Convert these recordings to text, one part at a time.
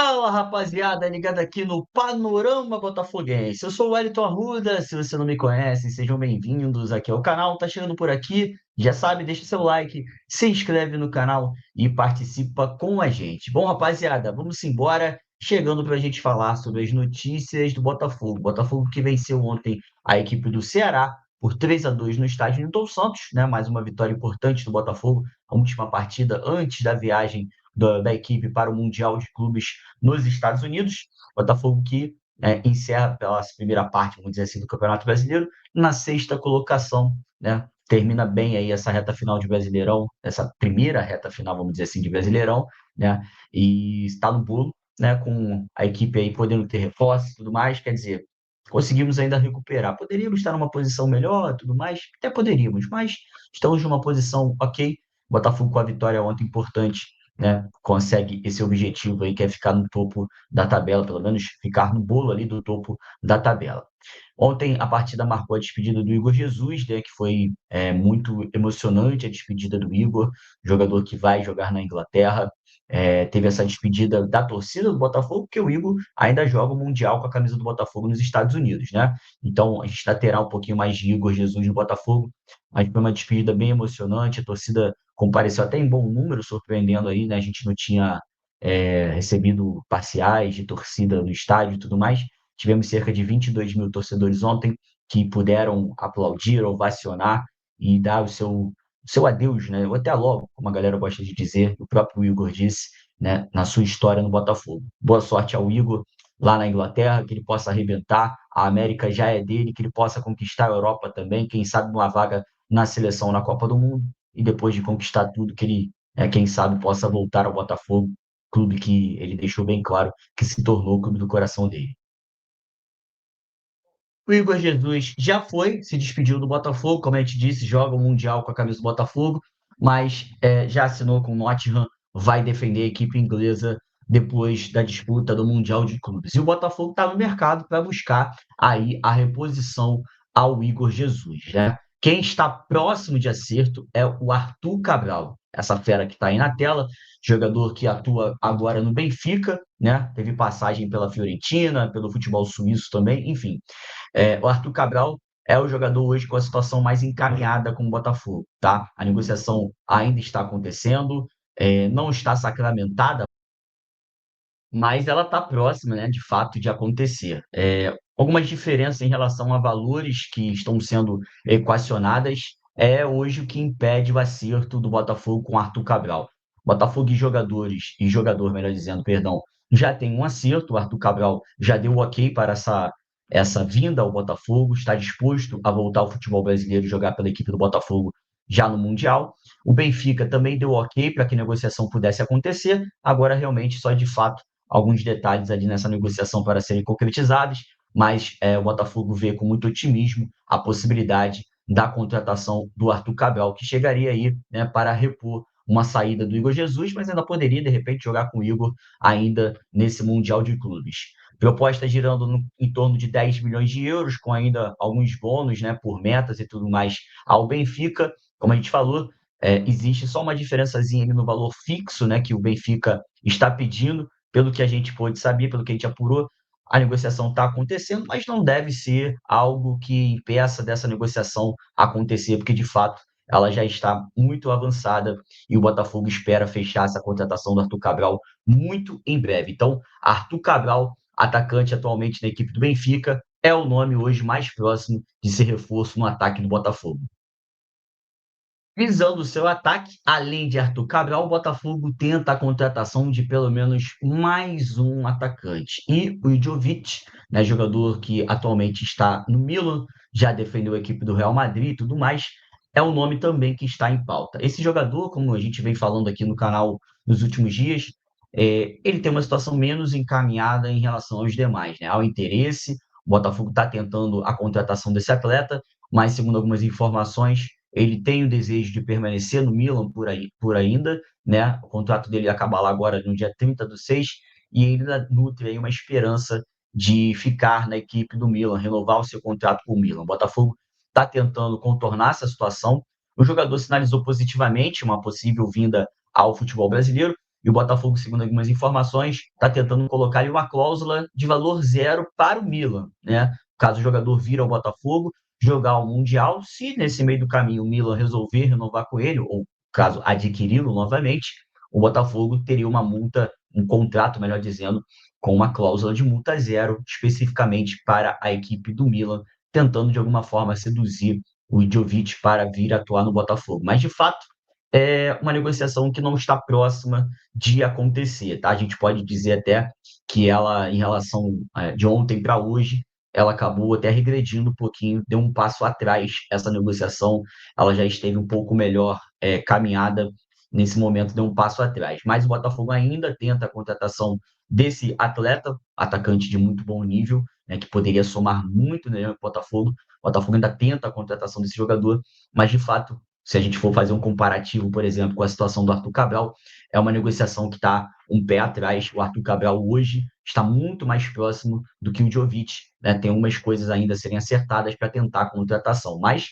Fala, rapaziada, ligado aqui no Panorama Botafoguense. Eu sou o Wellington Arruda, se você não me conhece, sejam bem-vindos aqui ao canal. Tá chegando por aqui, já sabe, deixa seu like, se inscreve no canal e participa com a gente. Bom, rapaziada, vamos embora, chegando para a gente falar sobre as notícias do Botafogo. Botafogo que venceu ontem a equipe do Ceará por 3-2 no estádio Newton Santos, né? Mais uma vitória importante do Botafogo, a última partida antes da viagem da equipe para o Mundial de Clubes nos Estados Unidos. Botafogo que encerra pela primeira parte, vamos dizer assim, do Campeonato Brasileiro, na sexta colocação, né? Termina bem aí essa reta final de Brasileirão, essa primeira reta final, vamos dizer assim, de Brasileirão, né? E está no bolo, né? Com a equipe aí podendo ter reforços e tudo mais, quer dizer, conseguimos ainda recuperar. Poderíamos estar numa posição melhor, tudo mais, até poderíamos, mas estamos numa posição ok. Botafogo com a vitória ontem importante, né, consegue esse objetivo aí, que é ficar no topo da tabela, pelo menos ficar no bolo ali do topo da tabela. Ontem a partida marcou a despedida do Igor Jesus, né, que foi muito emocionante a despedida do Igor, jogador que vai jogar na Inglaterra. Teve essa despedida da torcida do Botafogo, porque o Igor ainda joga o Mundial com a camisa do Botafogo nos Estados Unidos, né? Então a gente terá um pouquinho mais de Igor Jesus no Botafogo, mas foi uma despedida bem emocionante, a torcida compareceu até em bom número, surpreendendo aí, né? A gente não tinha recebido parciais de torcida no estádio e tudo mais. Tivemos cerca de 22 mil torcedores ontem que puderam aplaudir, ovacionar e dar o seu adeus, né? Ou até logo, como a galera gosta de dizer, o próprio Igor disse, né? Na sua história no Botafogo. Boa sorte ao Igor lá na Inglaterra, que ele possa arrebentar. A América já é dele, que ele possa conquistar a Europa também, quem sabe uma vaga na seleção na Copa do Mundo e depois de conquistar tudo que ele, quem sabe, possa voltar ao Botafogo, clube que ele deixou bem claro que se tornou o clube do coração dele. O Igor Jesus já foi, se despediu do Botafogo, como a gente disse, joga o Mundial com a camisa do Botafogo, mas já assinou com o Nottingham, vai defender a equipe inglesa depois da disputa do Mundial de Clubes. E o Botafogo está no mercado para buscar aí a reposição ao Igor Jesus, né? Quem está próximo de acerto é o Arthur Cabral, essa fera que está aí na tela, jogador que atua agora no Benfica, né? Teve passagem pela Fiorentina, pelo futebol suíço também, enfim. O Arthur Cabral é o jogador hoje com a situação mais encaminhada com o Botafogo, tá? A negociação ainda está acontecendo, não está sacramentada, mas ela está próxima, né, de fato, de acontecer. Algumas diferenças em relação a valores que estão sendo equacionadas é hoje o que impede o acerto do Botafogo com Arthur Cabral. Botafogo e jogador, melhor dizendo, perdão, já tem um acerto, o Arthur Cabral já deu ok para essa vinda ao Botafogo, está disposto a voltar ao futebol brasileiro e jogar pela equipe do Botafogo já no Mundial. O Benfica também deu ok para que a negociação pudesse acontecer, agora realmente só de fato alguns detalhes ali nessa negociação para serem concretizados, mas o Botafogo vê com muito otimismo a possibilidade da contratação do Arthur Cabral, que chegaria aí, né, para repor uma saída do Igor Jesus, mas ainda poderia, de repente, jogar com o Igor ainda nesse Mundial de Clubes. Proposta girando em torno de 10 milhões de euros, com ainda alguns bônus, né, por metas e tudo mais ao Benfica. Como a gente falou, existe só uma diferençazinha ali no valor fixo, né, que o Benfica está pedindo, pelo que a gente pôde saber, pelo que a gente apurou, a negociação está acontecendo, mas não deve ser algo que impeça dessa negociação acontecer, porque de fato ela já está muito avançada e o Botafogo espera fechar essa contratação do Arthur Cabral muito em breve. Então, Arthur Cabral, atacante atualmente na equipe do Benfica, é o nome hoje mais próximo de ser reforço no ataque do Botafogo. Visando o seu ataque, além de Arthur Cabral, o Botafogo tenta a contratação de pelo menos mais um atacante. E o Jovic, né, jogador que atualmente está no Milan, já defendeu a equipe do Real Madrid e tudo mais, é um nome também que está em pauta. Esse jogador, como a gente vem falando aqui no canal nos últimos dias, ele tem uma situação menos encaminhada em relação aos demais, né? Há o interesse, o Botafogo está tentando a contratação desse atleta, mas segundo algumas informações, ele tem o desejo de permanecer no Milan por ainda, né? O contrato dele acaba lá agora no dia 30/6 e ele ainda nutre aí uma esperança de ficar na equipe do Milan, renovar o seu contrato com o Milan. O Botafogo está tentando contornar essa situação. O jogador sinalizou positivamente uma possível vinda ao futebol brasileiro, e o Botafogo, segundo algumas informações, está tentando colocar ali uma cláusula de valor zero para o Milan, né? Caso o jogador vir ao Botafogo, jogar o Mundial, se nesse meio do caminho o Milan resolver renovar com ele, ou caso adquiri-lo novamente, o Botafogo teria uma multa, um contrato, melhor dizendo, com uma cláusula de multa zero, especificamente para a equipe do Milan, tentando de alguma forma seduzir o Jovic para vir atuar no Botafogo. Mas, de fato, é uma negociação que não está próxima de acontecer, tá? A gente pode dizer até que ela, em relação de ontem para hoje, ela acabou até regredindo um pouquinho, deu um passo atrás essa negociação, ela já esteve um pouco melhor caminhada, nesse momento deu um passo atrás. Mas o Botafogo ainda tenta a contratação desse atleta, atacante de muito bom nível, né, que poderia somar muito no Botafogo. O Botafogo ainda tenta a contratação desse jogador, mas de fato, se a gente for fazer um comparativo, por exemplo, com a situação do Arthur Cabral, é uma negociação que está um pé atrás. O Arthur Cabral hoje está muito mais próximo do que o Jovic, né? Tem umas coisas ainda a serem acertadas para tentar a contratação, mas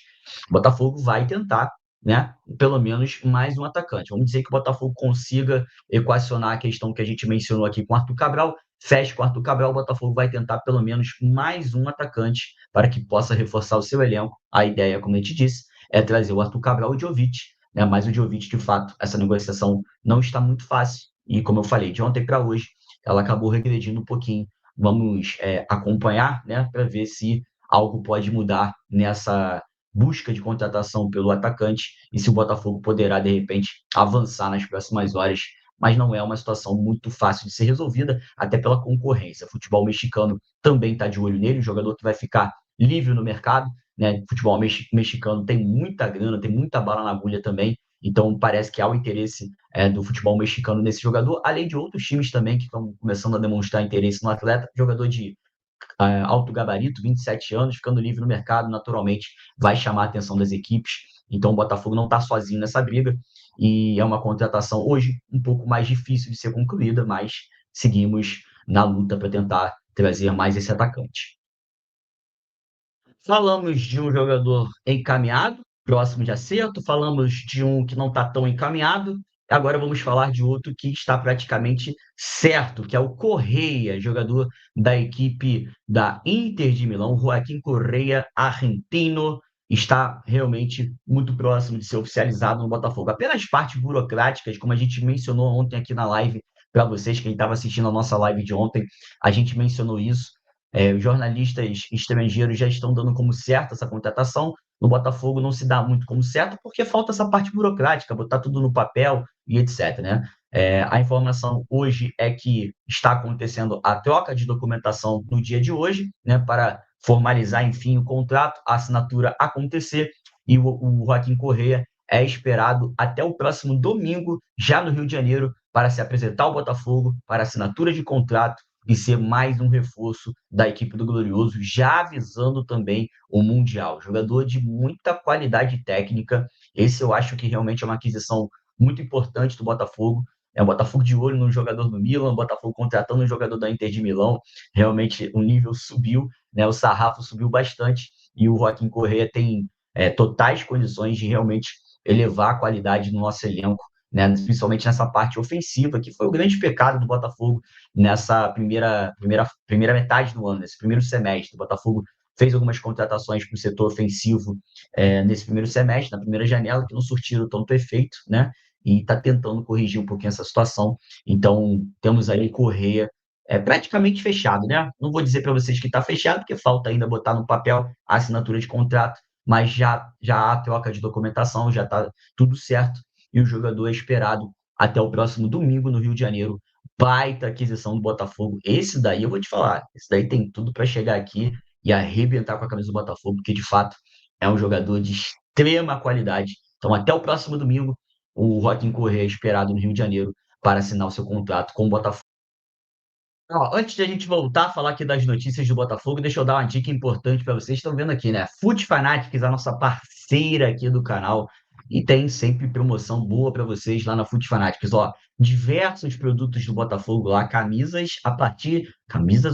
o Botafogo vai tentar, né? Pelo menos mais um atacante. Vamos dizer que o Botafogo consiga equacionar a questão que a gente mencionou aqui com o Arthur Cabral, fecha com o Arthur Cabral, o Botafogo vai tentar pelo menos mais um atacante para que possa reforçar o seu elenco. A ideia, como a gente disse, é trazer o Arthur Cabral e o Jovic, né? Mas o Jovic, de fato, essa negociação não está muito fácil. E, como eu falei, de ontem para hoje, ela acabou regredindo um pouquinho. Vamos acompanhar, né, para ver se algo pode mudar nessa busca de contratação pelo atacante e se o Botafogo poderá, de repente, avançar nas próximas horas. Mas não é uma situação muito fácil de ser resolvida, até pela concorrência. O futebol mexicano também está de olho nele, um jogador que vai ficar livre no mercado, né? O futebol mexicano tem muita grana, tem muita bala na agulha também, então parece que há o interesse do futebol mexicano nesse jogador, além de outros times também que estão começando a demonstrar interesse no atleta, jogador de alto gabarito, 27 anos, ficando livre no mercado, naturalmente vai chamar a atenção das equipes. Então o Botafogo não está sozinho nessa briga e é uma contratação hoje um pouco mais difícil de ser concluída, mas seguimos na luta para tentar trazer mais esse atacante. Falamos de um jogador encaminhado, próximo de acerto, falamos de um que não está tão encaminhado, agora vamos falar de outro que está praticamente certo, que é o Correia, jogador da equipe da Inter de Milão, Joaquim Correia, argentino, está realmente muito próximo de ser oficializado no Botafogo. Apenas partes burocráticas, como a gente mencionou ontem aqui na live, para vocês, quem estava assistindo a nossa live de ontem, a gente mencionou isso. Os jornalistas estrangeiros já estão dando como certo essa contratação. No Botafogo não se dá muito como certo, porque falta essa parte burocrática, botar tudo no papel e etc. Né? A informação hoje é que está acontecendo a troca de documentação no dia de hoje, né, para formalizar, enfim, o contrato, a assinatura acontecer, e o Joaquim Correa é esperado até o próximo domingo, já no Rio de Janeiro, para se apresentar ao Botafogo, para assinatura de contrato e ser mais um reforço da equipe do Glorioso, já avisando também o Mundial. Jogador de muita qualidade técnica. Esse eu acho que realmente é uma aquisição muito importante do Botafogo. É o Botafogo de olho no jogador do Milan, o Botafogo contratando um jogador da Inter de Milão. Realmente o nível subiu, né? O sarrafo subiu bastante e o Joaquim Correa tem totais condições de realmente elevar a qualidade do nosso elenco, né? Principalmente nessa parte ofensiva, que foi o grande pecado do Botafogo nessa primeira metade do ano, nesse primeiro semestre. O Botafogo fez algumas contratações para o setor ofensivo nesse primeiro semestre, na primeira janela, que não surtiram tanto efeito, né? E está tentando corrigir um pouquinho essa situação. Então, temos aí Correia praticamente fechado, né? Não vou dizer para vocês que está fechado, porque falta ainda botar no papel a assinatura de contrato, mas já há troca de documentação, já está tudo certo, e o jogador é esperado até o próximo domingo no Rio de Janeiro. Baita aquisição do Botafogo. Esse daí eu vou te falar, esse daí tem tudo para chegar aqui e arrebentar com a camisa do Botafogo, porque de fato é um jogador de extrema qualidade. Então, até o próximo domingo, o Joaquim Correa é esperado no Rio de Janeiro para assinar o seu contrato com o Botafogo. Ó, antes de a gente voltar a falar aqui das notícias do Botafogo, deixa eu dar uma dica importante para vocês. Estão vendo aqui, né? Foot Fanatics, a nossa parceira aqui do canal, e tem sempre promoção boa para vocês lá na Foot Fanatics. Ó, diversos produtos do Botafogo lá, camisas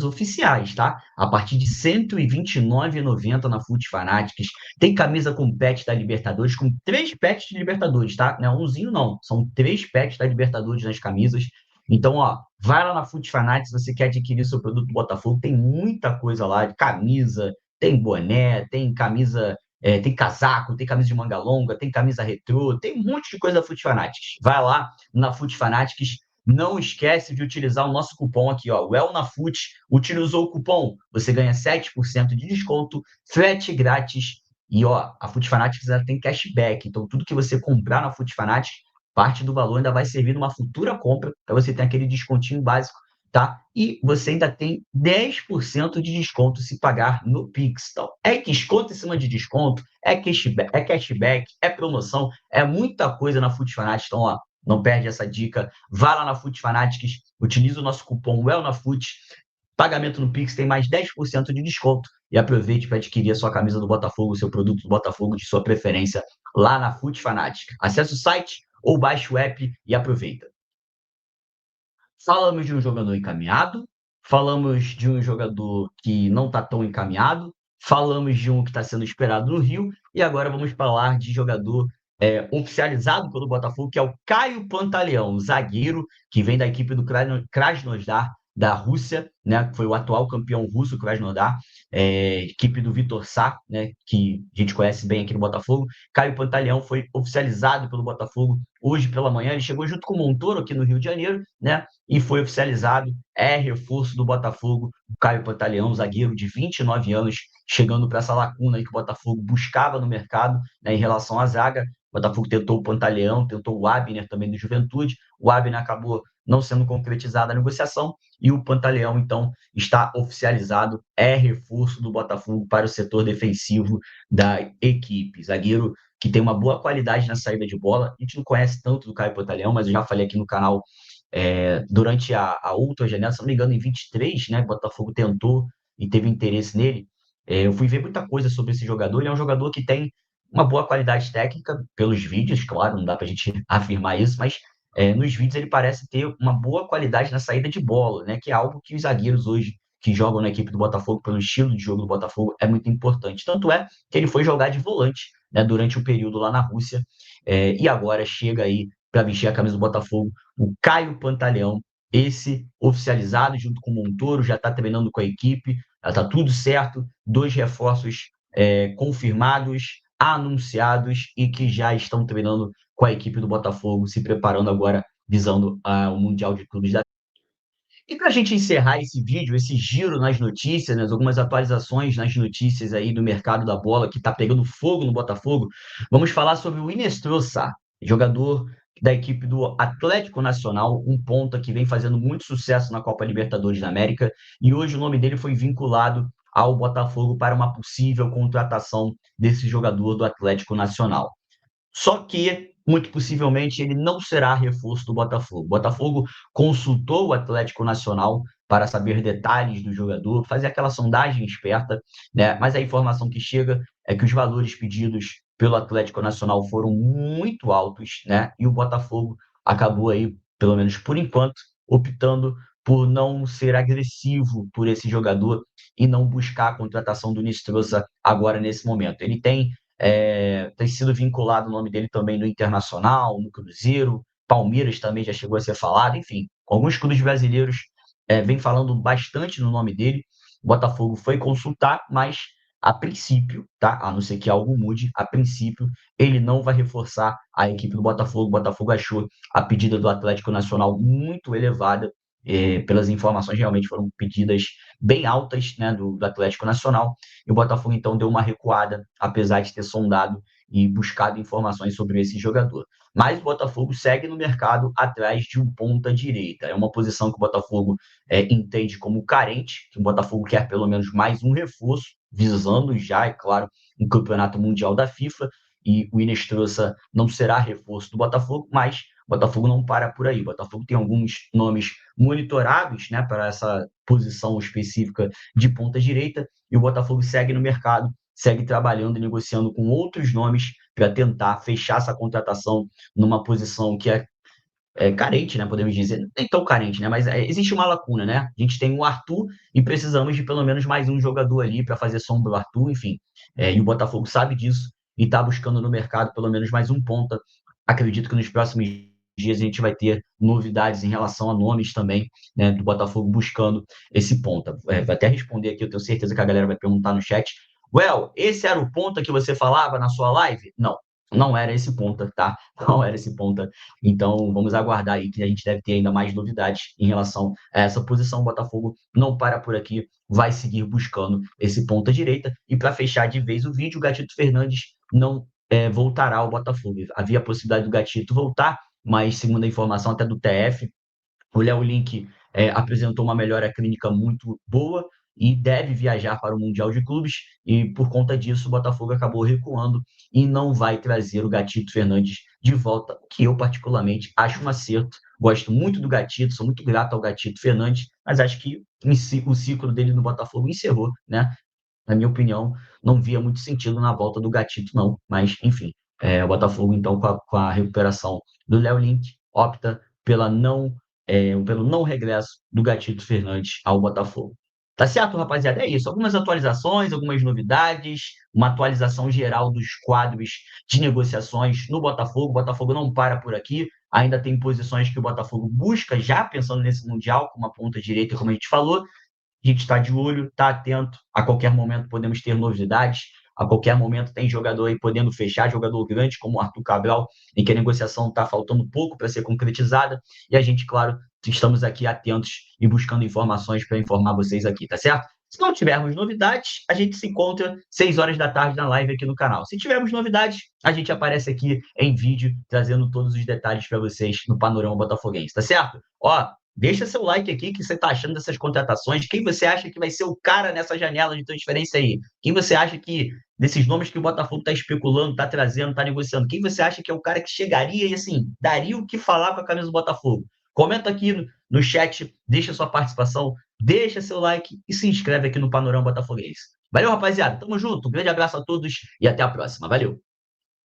oficiais, tá? A partir de R$ 129,90 na Foot Fanatics. Tem camisa com pet da Libertadores, com 3 pets de Libertadores, tá? Não é umzinho, não. São 3 pets da Libertadores nas camisas. Então, ó, vai lá na Foot Fanatics se você quer adquirir seu produto do Botafogo. Tem muita coisa lá, de camisa, tem boné, tem camisa, tem casaco, tem camisa de manga longa, tem camisa retrô, tem um monte de coisa da Foot Fanatics. Vai lá na Foot Fanatics. Não esquece de utilizar o nosso cupom aqui, ó, o ELNAFUT. Utilizou o cupom, você ganha 7% de desconto, frete grátis. E ó, a Foot Fanatics ela tem cashback, então tudo que você comprar na Foot Fanatics, parte do valor ainda vai servir numa futura compra, para você ter aquele descontinho básico, tá? E você ainda tem 10% de desconto se pagar no Pix. Então, é desconto em cima de desconto, é cashback, é promoção, é muita coisa na Foot Fanatics. Então, ó, não perde essa dica. Vá lá na Foot Fanatics, utilize o nosso cupom WELNAFUT. Pagamento no Pix tem mais 10% de desconto. E aproveite para adquirir a sua camisa do Botafogo, o seu produto do Botafogo de sua preferência, lá na Foot Fanatic. Acesse o site ou baixe o app e aproveita. Falamos de um jogador encaminhado, falamos de um jogador que não está tão encaminhado, falamos de um que está sendo esperado no Rio, e agora vamos falar de jogador oficializado pelo Botafogo, que é o Caio Pantaleão, zagueiro que vem da equipe do Krasnodar, da Rússia, né, que foi o atual campeão russo, Krasnodar, equipe do Vitor Sá, né, que a gente conhece bem aqui no Botafogo. Caio Pantaleão foi oficializado pelo Botafogo hoje pela manhã, ele chegou junto com o Montoro aqui no Rio de Janeiro, né, e foi oficializado, é reforço do Botafogo, o Caio Pantaleão, zagueiro de 29 anos, chegando para essa lacuna aí que o Botafogo buscava no mercado, né, em relação à zaga. O Botafogo tentou o Pantaleão, tentou o Abner também do Juventude, o Abner acabou não sendo concretizada a negociação, e o Pantaleão, então, está oficializado, é reforço do Botafogo para o setor defensivo da equipe. Zagueiro que tem uma boa qualidade na saída de bola. A gente não conhece tanto do Caio Pantaleão, mas eu já falei aqui no canal durante a outra janela, se não me engano, em 23, né, o Botafogo tentou e teve interesse nele. Eu fui ver muita coisa sobre esse jogador. Ele é um jogador que tem uma boa qualidade técnica, pelos vídeos, claro, não dá para a gente afirmar isso, mas nos vídeos ele parece ter uma boa qualidade na saída de bola, né, que é algo que os zagueiros hoje que jogam na equipe do Botafogo, pelo estilo de jogo do Botafogo, é muito importante. Tanto é que ele foi jogar de volante, né, durante o período lá na Rússia, e agora chega aí para vestir a camisa do Botafogo o Caio Pantaleão, esse oficializado junto com o Montoro, já está treinando com a equipe, já está tudo certo, 2 reforços confirmados, anunciados e que já estão treinando com a equipe do Botafogo, se preparando agora, visando o Mundial de Clubes da. E para a gente encerrar esse vídeo, esse giro nas notícias, né, algumas atualizações nas notícias aí do mercado da bola que está pegando fogo no Botafogo, vamos falar sobre o Inestrosa, jogador da equipe do Atlético Nacional, um ponta que vem fazendo muito sucesso na Copa Libertadores da América, e hoje o nome dele foi vinculado ao Botafogo para uma possível contratação desse jogador do Atlético Nacional. Só que, muito possivelmente, ele não será reforço do Botafogo. O Botafogo consultou o Atlético Nacional para saber detalhes do jogador, fazer aquela sondagem esperta, né? Mas a informação que chega é que os valores pedidos pelo Atlético Nacional foram muito altos, né? E o Botafogo acabou aí, pelo menos por enquanto, optando por não ser agressivo por esse jogador e não buscar a contratação do Nistrosa agora nesse momento. Ele tem sido vinculado o nome dele também no Internacional, no Cruzeiro, Palmeiras também já chegou a ser falado, enfim, alguns clubes brasileiros vem falando bastante no nome dele. O Botafogo foi consultar, mas a princípio, tá? A não ser que algo mude, a princípio ele não vai reforçar a equipe do Botafogo. O Botafogo achou a pedida do Atlético Nacional muito elevada, pelas informações realmente foram pedidas bem altas, né, do Atlético Nacional, e o Botafogo então deu uma recuada, apesar de ter sondado e buscado informações sobre esse jogador. Mas o Botafogo segue no mercado atrás de um ponta-direita. É uma posição que o Botafogo entende como carente, que o Botafogo quer pelo menos mais um reforço, visando já, é claro, um campeonato mundial da FIFA, e o Inestrosa não será reforço do Botafogo, mas o Botafogo não para por aí. O Botafogo tem alguns nomes monitorados, né, para essa posição específica de ponta-direita, e o Botafogo segue no mercado, segue trabalhando e negociando com outros nomes para tentar fechar essa contratação numa posição que é carente, né? Podemos dizer, nem tão carente, né? Mas existe uma lacuna, né? A gente tem o Arthur e precisamos de pelo menos mais um jogador ali para fazer sombra do Arthur, enfim. E o Botafogo sabe disso e está buscando no mercado pelo menos mais um ponta. Acredito que nos próximos dias a gente vai ter novidades em relação a nomes também, né, do Botafogo buscando esse ponta. Vou até responder aqui, eu tenho certeza que a galera vai perguntar no chat. Esse era o ponta que você falava na sua live? Não, não era esse ponta, tá? Não era esse ponta. Então, vamos aguardar aí que a gente deve ter ainda mais novidades em relação a essa posição. O Botafogo não para por aqui, vai seguir buscando esse ponta direita. E para fechar de vez o vídeo, o Gatito Fernandes não voltará ao Botafogo. Havia a possibilidade do Gatito voltar, mas segundo a informação até do TF, o Léo Link apresentou uma melhora clínica muito boa e deve viajar para o Mundial de Clubes, e por conta disso o Botafogo acabou recuando e não vai trazer o Gatito Fernandes de volta, o que eu particularmente acho um acerto. Gosto muito do Gatito, sou muito grato ao Gatito Fernandes, mas acho que o ciclo dele no Botafogo encerrou, né? Na minha opinião, não via muito sentido na volta do Gatito, não. Mas, enfim, o Botafogo, então, com a recuperação do Léo Link, opta pelo não regresso do Gatito Fernandes ao Botafogo. Tá certo, rapaziada? É isso. Algumas atualizações, algumas novidades, uma atualização geral dos quadros de negociações no Botafogo. O Botafogo não para por aqui. Ainda tem posições que o Botafogo busca, já pensando nesse Mundial, como a ponta direita, como a gente falou. A gente está de olho, está atento. A qualquer momento podemos ter novidades. A qualquer momento tem jogador aí podendo fechar, jogador grande como o Arthur Cabral, em que a negociação está faltando pouco para ser concretizada. E a gente, claro, estamos aqui atentos e buscando informações para informar vocês aqui, tá certo? Se não tivermos novidades, a gente se encontra 6 horas da tarde na live aqui no canal. Se tivermos novidades, a gente aparece aqui em vídeo, trazendo todos os detalhes para vocês no Panorama Botafoguense, tá certo? Ó, deixa seu like aqui, que você está achando dessas contratações. Quem você acha que vai ser o cara nessa janela de transferência aí? Quem você acha que, desses nomes que o Botafogo está especulando, está trazendo, está negociando, quem você acha que é o cara que chegaria e, assim, daria o que falar com a camisa do Botafogo? Comenta aqui no chat, deixa sua participação, deixa seu like e se inscreve aqui no Panorama Botafoguense. Valeu, rapaziada. Tamo junto. Um grande abraço a todos e até a próxima. Valeu.